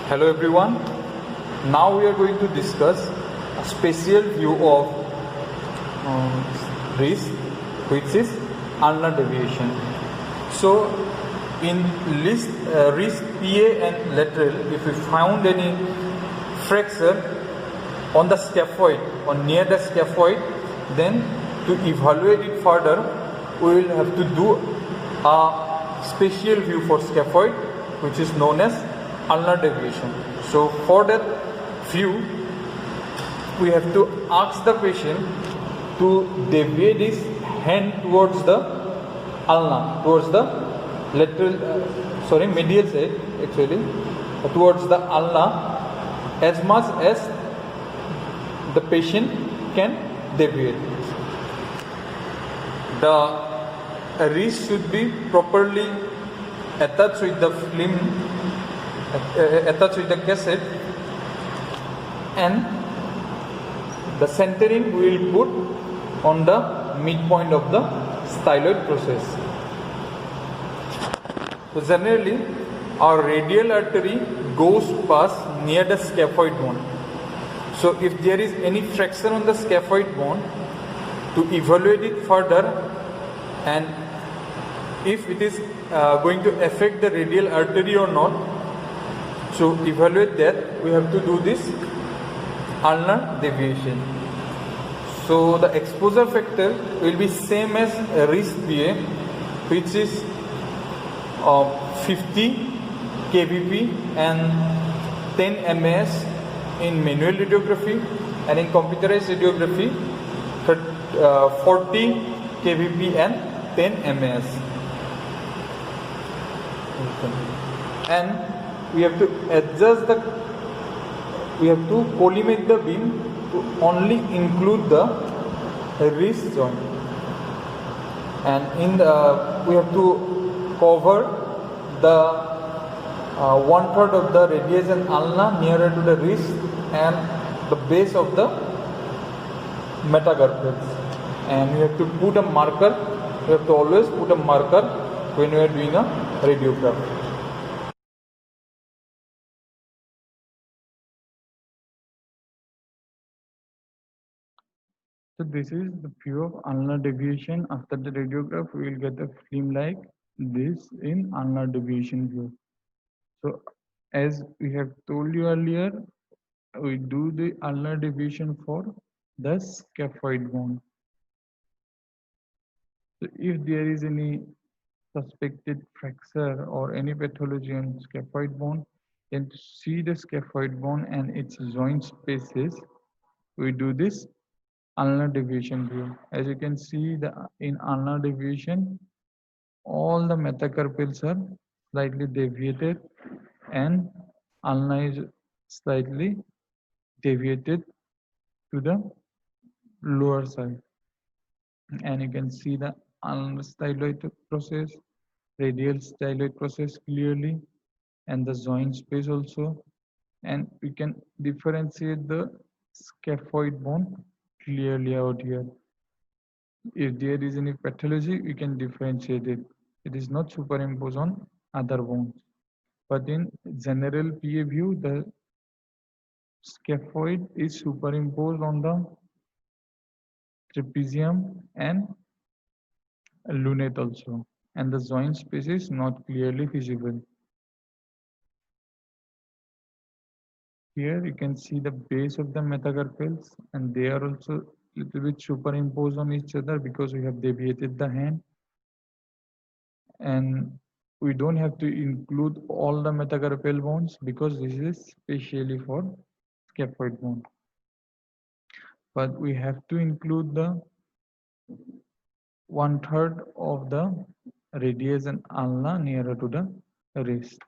Hello everyone. Now we are going to discuss a special view of wrist, which is ulnar deviation. So in wrist PA and lateral, if we found any fracture on the scaphoid or near the scaphoid, then to evaluate it further, we will have to do a special view for scaphoid, which is known as ulnar deviation. So for that view, we have to ask the patient to deviate his hand towards the ulna, towards the lateral, medial side actually, towards the ulna as much as the patient can deviate. The wrist should be properly attached with the film, attached with the cassette, and the centering we will put on the midpoint of the styloid process. So generally, our radial artery goes past near the scaphoid bone. So if there is any fracture on the scaphoid bone, to evaluate it further, and if it is going to affect the radial artery or not, so evaluate that, we have to do this ulnar deviation. So the exposure factor will be same as wrist PA, which is 50 kbp and 10 ms in manual radiography, and in computerized radiography 40 kbp and 10 ms. And we have to adjust we have to collimate the beam to only include the wrist joint, and we have to cover the 1/3 of the radius and ulna nearer to the wrist and the base of the metacarpals, and we have to put a marker. We have to always put a marker when we are doing a radiograph. So this is the view of ulnar deviation. After the radiograph, we will get a film like this in ulnar deviation view. So as we have told you earlier, we do the ulnar deviation for the scaphoid bone. So if there is any suspected fracture or any pathology on scaphoid bone, then to see the scaphoid bone and its joint spaces, we do this ulnar deviation view. As you can see, in ulnar deviation, all the metacarpals are slightly deviated and ulna is slightly deviated to the lower side. And you can see the ulnar styloid process, radial styloid process clearly, and the joint space also. And we can differentiate the scaphoid bone clearly out here. If there is any pathology, we can differentiate it. It is not superimposed on other bones. But in general PA view, the scaphoid is superimposed on the trapezium and lunate also, and the joint space is not clearly visible. Here you can see the base of the metacarpals, and they are also a little bit superimposed on each other because we have deviated the hand, and we don't have to include all the metacarpal bones because this is specially for scaphoid bone, but we have to include the 1/3 of the radius and ulna nearer to the wrist.